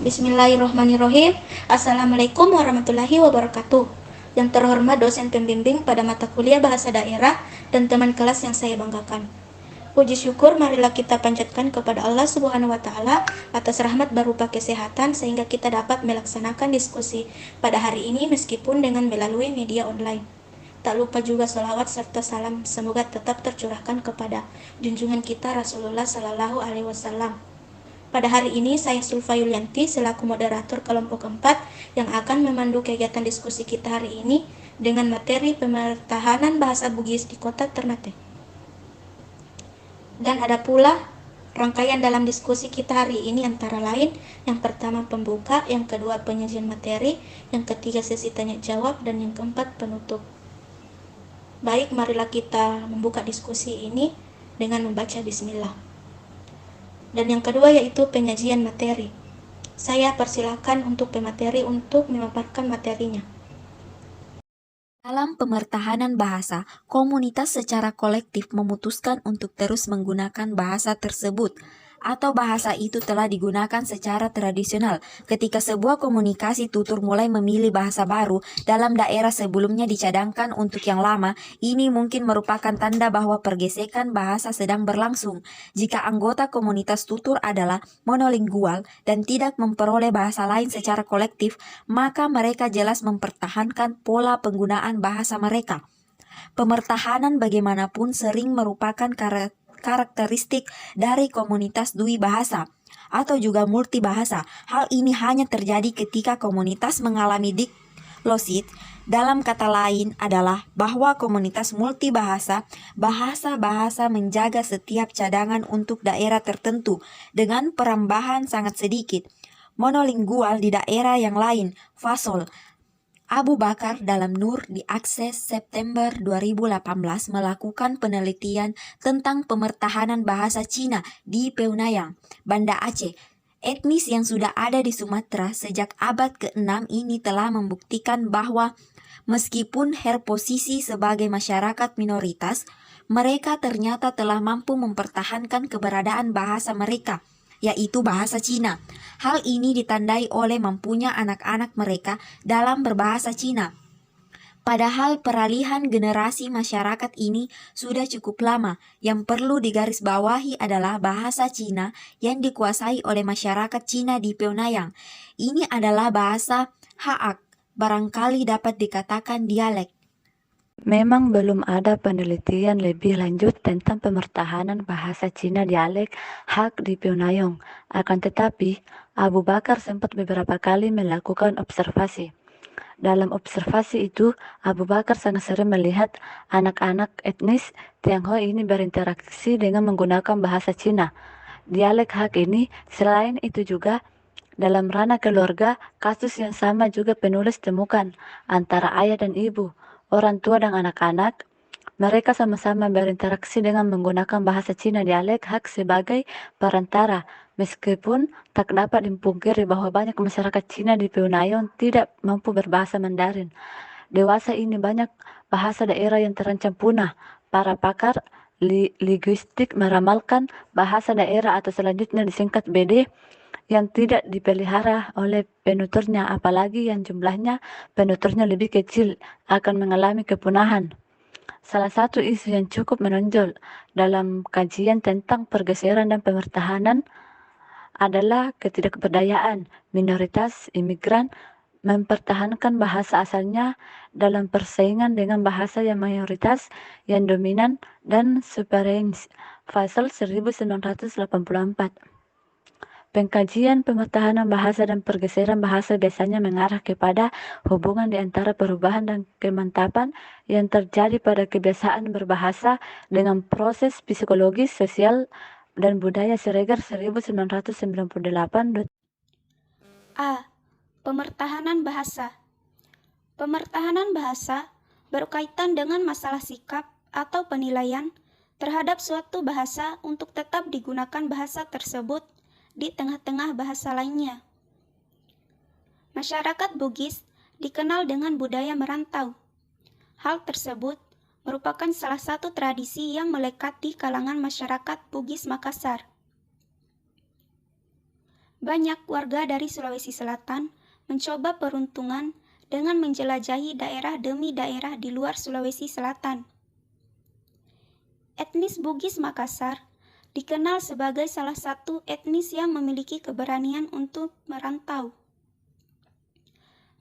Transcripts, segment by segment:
Bismillahirrahmanirrahim. Assalamualaikum warahmatullahi wabarakatuh. Yang terhormat dosen pembimbing pada mata kuliah bahasa daerah dan teman kelas yang saya banggakan. Puji syukur marilah kita panjatkan kepada Allah Subhanahu wa taala atas rahmat berupa kesehatan sehingga kita dapat melaksanakan diskusi pada hari ini meskipun dengan melalui media online. Tak lupa juga sholawat serta salam semoga tetap tercurahkan kepada junjungan kita Rasulullah Sallallahu Alaihi Wasallam. Pada hari ini saya Sulfa Yulianti selaku moderator kelompok 4 yang akan memandu kegiatan diskusi kita hari ini dengan materi pemertahanan bahasa Bugis di Kota Ternate. Dan ada pula rangkaian dalam diskusi kita hari ini antara lain yang pertama pembuka, yang kedua penyajian materi, yang ketiga sesi tanya jawab, dan yang keempat penutup. Baik, marilah kita membuka diskusi ini dengan membaca bismillah. Dan yang kedua yaitu penyajian materi. Saya persilakan untuk pemateri untuk memaparkan materinya. Dalam pemertahanan bahasa, komunitas secara kolektif memutuskan untuk terus menggunakan bahasa tersebut, atau bahasa itu telah digunakan secara tradisional ketika sebuah komunikasi tutur mulai memilih bahasa baru dalam daerah sebelumnya dicadangkan untuk yang lama. Ini mungkin merupakan tanda bahwa pergesekan bahasa sedang berlangsung. Jika anggota komunitas tutur adalah monolingual dan tidak memperoleh bahasa lain secara kolektif, maka mereka jelas mempertahankan pola penggunaan bahasa mereka. Pemertahanan bagaimanapun sering merupakan karakteristik dari komunitas dui bahasa atau juga multibahasa. Hal ini hanya terjadi ketika komunitas mengalami diglosit. Dalam kata lain adalah bahwa komunitas multibahasa, bahasa-bahasa menjaga setiap cadangan untuk daerah tertentu dengan perambahan sangat sedikit. Monolingual di daerah yang lain, fasol. Abu Bakar dalam Nur di Akses September 2018 melakukan penelitian tentang pemertahanan bahasa Cina di Peunayang, Banda Aceh. Etnis yang sudah ada di Sumatera sejak abad ke-6 ini telah membuktikan bahwa meskipun posisi sebagai masyarakat minoritas, mereka ternyata telah mampu mempertahankan keberadaan bahasa mereka, yaitu bahasa Cina. Hal ini ditandai oleh mampunya anak-anak mereka dalam berbahasa Cina. Padahal peralihan generasi masyarakat ini sudah cukup lama. Yang perlu digarisbawahi adalah bahasa Cina yang dikuasai oleh masyarakat Cina di Peunayang. Ini adalah bahasa Haak, barangkali dapat dikatakan dialek. Memang belum ada penelitian lebih lanjut tentang pemertahanan bahasa Cina dialek Hak di Peunayang. Akan tetapi, Abu Bakar sempat beberapa kali melakukan observasi. Dalam observasi itu, Abu Bakar sangat sering melihat anak-anak etnis Tionghoa ini berinteraksi dengan menggunakan bahasa Cina. Dialek Hak ini, selain itu juga, dalam ranah keluarga, kasus yang sama juga penulis temukan antara ayah dan ibu, orang tua dan anak-anak. Mereka sama-sama berinteraksi dengan menggunakan bahasa Cina dialek Hak sebagai perantara, meskipun tak dapat dipungkiri bahwa banyak masyarakat Cina di Peunayang tidak mampu berbahasa Mandarin. Dewasa ini banyak bahasa daerah yang terancam punah. Para pakar linguistik meramalkan bahasa daerah atau selanjutnya disingkat BD yang tidak dipelihara oleh penuturnya, apalagi yang jumlahnya penuturnya lebih kecil, akan mengalami kepunahan. Salah satu isu yang cukup menonjol dalam kajian tentang pergeseran dan pemertahanan adalah ketidakberdayaan minoritas imigran mempertahankan bahasa asalnya dalam persaingan dengan bahasa yang mayoritas yang dominan dan superens. Pasal 1984. Pengkajian pemertahanan bahasa dan pergeseran bahasa biasanya mengarah kepada hubungan di antara perubahan dan kemantapan yang terjadi pada kebiasaan berbahasa dengan proses psikologis, sosial, dan budaya. Siregar 1998. A. Pemertahanan bahasa. Pemertahanan bahasa berkaitan dengan masalah sikap atau penilaian terhadap suatu bahasa untuk tetap digunakan bahasa tersebut di tengah-tengah bahasa lainnya. Masyarakat Bugis dikenal dengan budaya merantau. Hal tersebut merupakan salah satu tradisi yang melekat di kalangan masyarakat Bugis Makassar. Banyak warga dari Sulawesi Selatan mencoba peruntungan dengan menjelajahi daerah demi daerah di luar Sulawesi Selatan. Etnis Bugis Makassar dikenal sebagai salah satu etnis yang memiliki keberanian untuk merantau.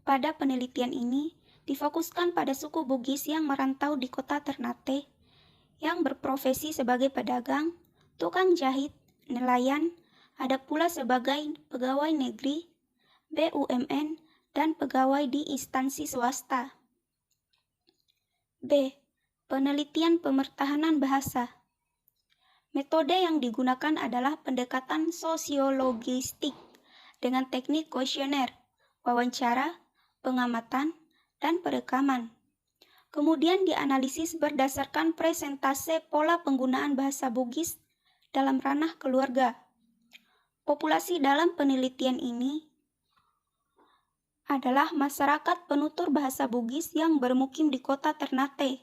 Pada penelitian ini, difokuskan pada suku Bugis yang merantau di kota Ternate, yang berprofesi sebagai pedagang, tukang jahit, nelayan, ada pula sebagai pegawai negeri, BUMN, dan pegawai di instansi swasta. B. Penelitian pemertahanan bahasa. Metode yang digunakan adalah pendekatan sosiologistik dengan teknik kuesioner, wawancara, pengamatan, dan perekaman. Kemudian dianalisis berdasarkan presentase pola penggunaan bahasa Bugis dalam ranah keluarga. Populasi dalam penelitian ini adalah masyarakat penutur bahasa Bugis yang bermukim di kota Ternate.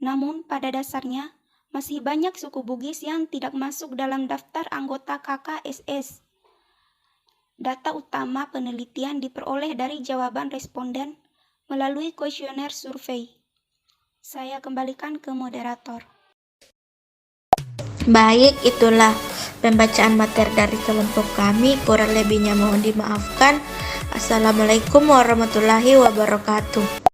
Namun pada dasarnya masih banyak suku Bugis yang tidak masuk dalam daftar anggota KKSS. Data utama penelitian diperoleh dari jawaban responden melalui kuesioner survei. Saya kembalikan ke moderator. Baik, itulah pembacaan materi dari kelompok kami. Kurang lebihnya mohon dimaafkan. Assalamualaikum warahmatullahi wabarakatuh.